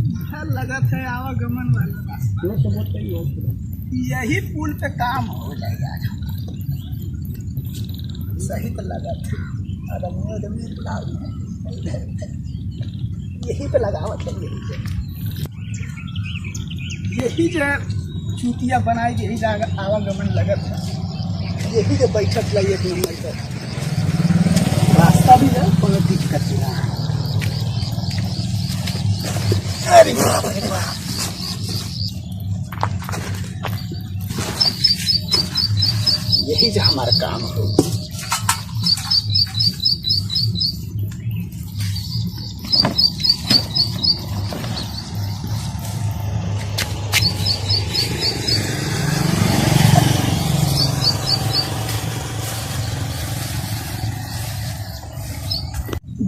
लगा था आवागमन वाला रास्ता, यही पुल पे काम हो जाएगा। सही तो लगा था, यही पे लगावत है, यही जो चूतिया बनाई, यही जगह आवागमन लगा था, यही जो बैठक ला एक नंबर का रास्ता भी है, कोनो दिक्कत ना। अरे यही जो हमारा काम हो।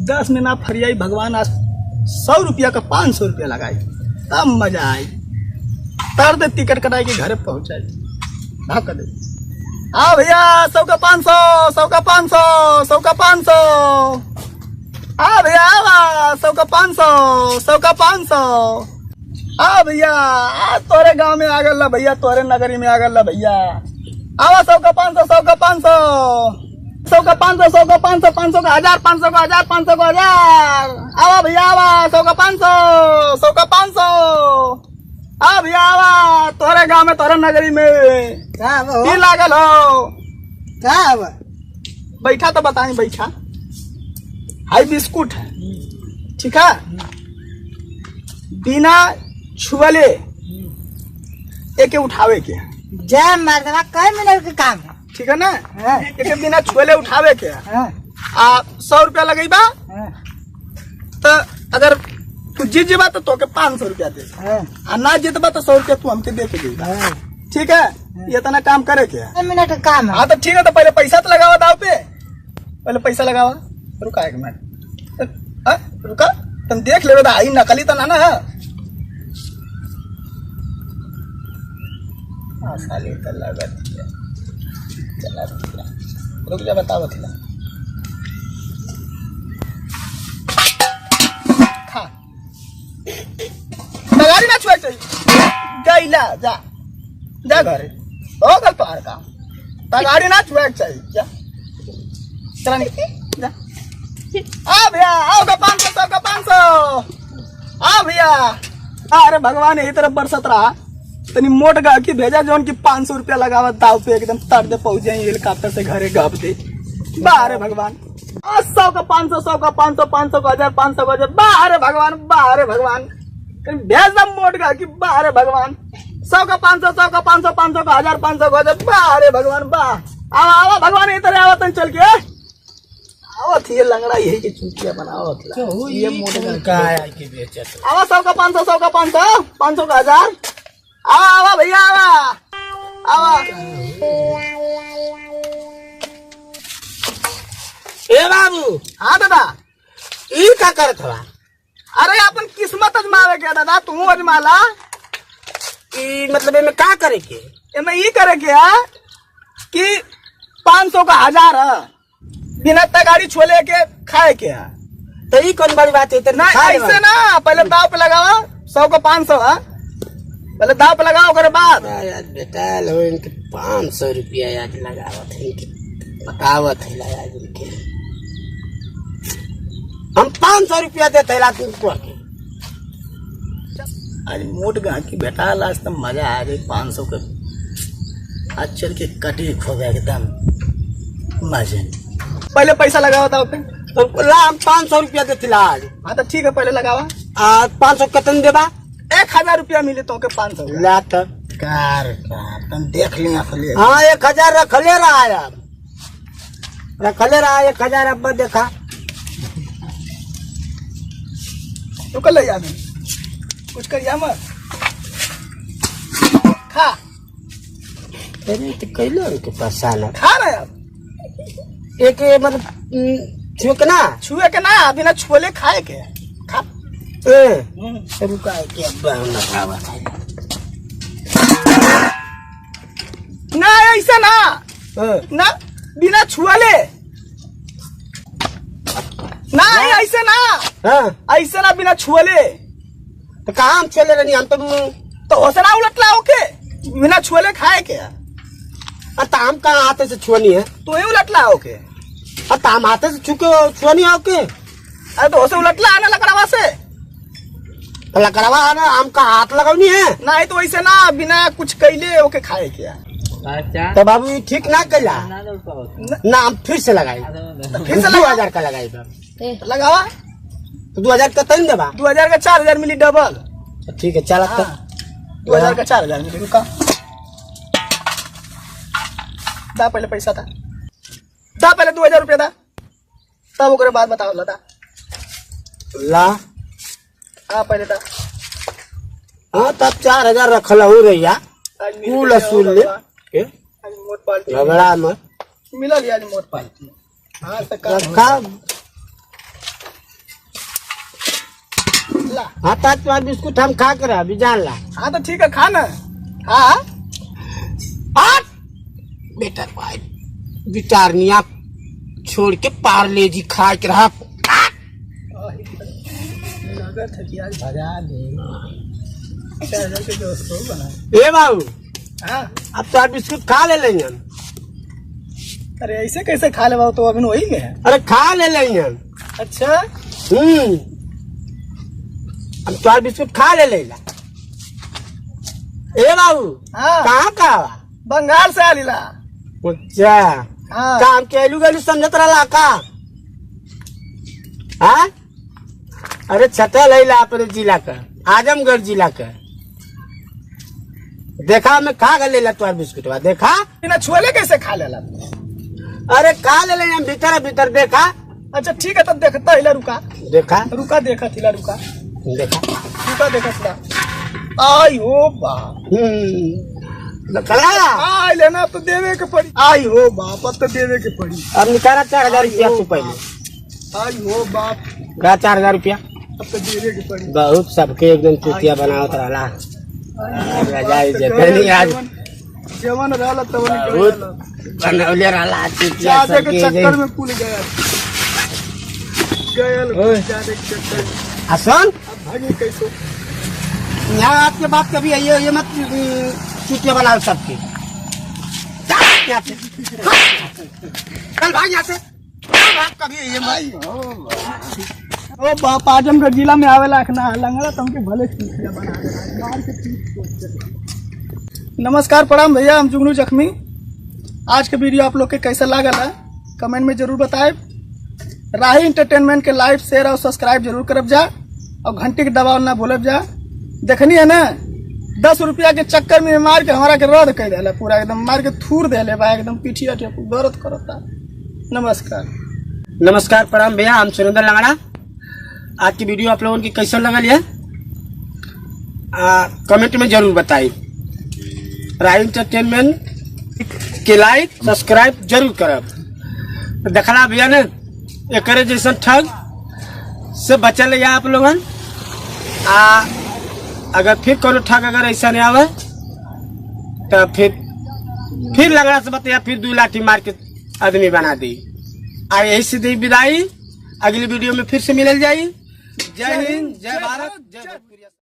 10 में ना फरियाई भगवान, आज 100 रुपया का 500 रुपया लगाई, तब मजा आई। तर दे टिकट कटाई के घर पहुंचाई, भाग दे। हाँ भैया 100 का 500, 100 का 500, 100 का 500। हाँ भैया 100 का 500, 100 का 500। हाँ भैया तोरे गांव में आ गल भैया, तोरे नगरी में आ गल भैया। आवा 100 का 500, 100 का 500, 100 का 500, 100 का 500, 500 का 1000, 500 का 1000, 500 का 1000। आवा भैया आवा 100 का 500, 100 का 500। हाँ भैया आवा तोरे गांव में, तोरे नगरी में की लागल हो। क्या बैठा तो बताई, बैठा हाई बिस्कुट है, ठीक है, बिना छुअले एक उठावे के जय मर्दवा, कई मिनट के काम है, ठीक है ना। एक बिना छुएले उठावे के 100 रुपया लगेबा। तो अगर तू जीत जेबा तो तोके 500 रुपया दे, और ना जीतबा तो 100 रुपया तू हमके दे के देगा, ठीक है। ये इतना काम करे के कई मिनट का काम है। हाँ तो ठीक है, तो पहले पैसा तो लगावा दाव पे, पहले पैसा लगावा। रुका एक मिनट, रुका, तुम देख ले आई नकली तो ना है। साली तो लगत है, चला रुक जा, बताओ थिला खा गाड़ी ना छुआ चाहिए, गईला जा जा घरे हो गल तोहार काम, गाड़ी ना छुआ चाहिए, जा चला निकल जा। आ भैया आओ का 500, 100 का 500। आ भैया, अरे भगवान यही तरफ बरसत रहा, तनी मोट गा की भेजा जौन की 500 रुपया लगावा दाव पे, एकदम तट दे पहुंच जाए हेलीकॉप्टर से घरे गप दे। बाहरे भगवान 100 का 500, 100 का 500, 500 का 1000, 500 का 1000। बाहरे भगवान, बाहरे भगवान, भेज दम मोट गा की, बाहरे भगवान 100 का 500, 100 का 500, 500 का 1000, 500 का 1000। बाहरे भगवान बा आवा आवा भगवान इधर आवा, तन चल के आवत ये लंगड़ा यही के चूतिया बनावत ला, ये मोट गा का है के बेचत। आवा 100 का 500, 100 का 500, 500 का 1000। आवा आवा भैया आवा आवा। ए बाबू। हाँ दादा, ई का करत हवा? अरे अपन किस्मत अजमावे के दादा, तू अजमाला। ई मतलब में का करे के? एमे ई करे के है कि 500 का 1000 है, बिना तगाड़ी छोले के खाए के है। तो ई कौन बड़ी बात है? ना ऐसे ना, पहले दाव पे लगावा 100 का 500 है, पहले दाव पे लगाओ, करे बाद यार बेटा लो इनके 500 रुपया याद लगावत है, इनके बतावत है लगा इनके। हम 500 रुपया देते ला तुमको। अरे मोट गा की बेटा लास्ट तक मजा आ गई, 500 के आज चल के कटी खो गया एकदम मजे। पहले पैसा लगाओ दाव पे, तो ला हम 500 रुपया देते ला आज। हाँ तो ठीक है, पहले लगावा। 500 कितन देबा? 1000 रुपया मिले तो के 500 ला तो कार तुम देख लिया फले। हाँ 1000 रखले रहा यार, रखले रहा 1000। अब देखा तो कल ले आने कुछ करिया मत खा। अरे तो कैलो के पसाना खा रहे अब एक मतलब छुकना छुए के ना, बिना छोले खाए के खा। रुका के अब ना खावा ना, ऐसे ना ना, बिना छुअले ना, ऐसे ना, ऐसे ना, बिना छुअले तो कहाँ हम छोले रहनी हम तो होसना उलटला ओके बिना छोले खाए के तो हम कहाँ हाथे से छुअनी है तू ही उलटला ओके तो हम हाथे से छुके छुअनी है ओके अरे तो होसे उलटला आने लकड़वा से लकड़वा है ना हम का हाथ लगावनी है नहीं तो वैसे ना बिना कुछ कैले ओके खाए के तो बाबू ये ठीक ना कैला ना हम फिर से लगाई फिर से 2000 का लगाई लगावा तो 2000 का तन देबा 2000 का 4000 मिली डबल ठीक है चल हाँ। 2000 का 4000 मिली रुका दा पहले पैसा था दा पहले 2000 रुपया था तब ओकरे बाद बताओ लता ला हाँ पहले था हाँ तब 4000 रखल हो रही कुल असूल ले मोट पाल्टी झगड़ा में मिला लिया मोट पाल्टी हाँ तो रखा ला हाँ ताज बिस्कुट हम खा कर अभी जान ला हाँ तो ठीक है खा ना हाँ बेटा भाई विचारनिया छोड़ के पार्ले जी खा के रहा लगत है कि आज भजा दे के दोस्तों बना ए बाबू हाँ अब तो बिस्कुट खा ले लेंगे अरे ऐसे कैसे खा ले तो अभी वही में है अरे खा ले लेंगे अच्छा अब तो बिस्कुट खा ले लेला ए बाबू हाँ कहाँ का बंगाल से आलीला अच्छा हाँ काम केलू गलू समझत रहा का हाँ अरे छतल है अपने जिला का आजमगढ़ जिला का देखा मैं खा गए लेला तुम्हारे बिस्कुट देखा बिना छोले कैसे खा लेला अरे खा ले ले भीतर भीतर देखा अच्छा ठीक है तब देखता हिला रुका देखा रुका देखा थिला रुका देखा रुका देखा थिला आई हो बाप निकाला आई लेना तो देवे के पड़ी आई हो बाप अब तो देवे के पड़ी अब निकाला 4000 रुपया तू पहले आई हो बाप का 4000 रुपया अब तो देवे के पड़ी बहुत सबके एकदम चुतिया बनावत रहला रजाई जतनी आज जवन रहला तवन बहुत बनौले रहला चुतिया जादे के सबके चक्कर में कुल गया गयल जादे के चक्कर में हसन अब भागी कैसे यहाँ आपके बात कभी ये मत चुतिया बनाओ सबके यहाँ से कल भाई यहाँ से कभी ये ओ बाप आजमगढ़ जिला में आवेला अखना लंगड़ा तुमके भले चूतिया बना दे मार के नमस्कार प्रणाम भैया हम जुगनू जख्मी आज के वीडियो आप लोग के कैसा लागल है कमेंट में जरूर बताए राही इंटरटेनमेंट के लाइक शेयर और सब्सक्राइब जरूर करब जा और घंटी के दबाव ना भूलब जा देखनी है ना 10 रुपया के चक्कर में मार के हमारा के रद्द कर दिया पूरा एकदम मार के थूर दे बा एकदम पीठिया दर्द करता नमस्कार प्रणाम भैया हम सुरेंद्र लंगड़ा आज की वीडियो आप लोगों की कैसा लगल है कमेंट में जरूर बताइए राही इंटरटेनमेंट के लाइक सब्सक्राइब जरूर करब देखला भैया ने एक जैसा ठग से बचल है आप लोगन अगर फिर कोनो ठग अगर ऐसा नहीं आवे तो फिर लंगड़ा से बताया फिर 2 लाठी मार के आदमी बना दी यही से दी विदाई अगली वीडियो में फिर से मिल जाये जय हिंद जय भारत जय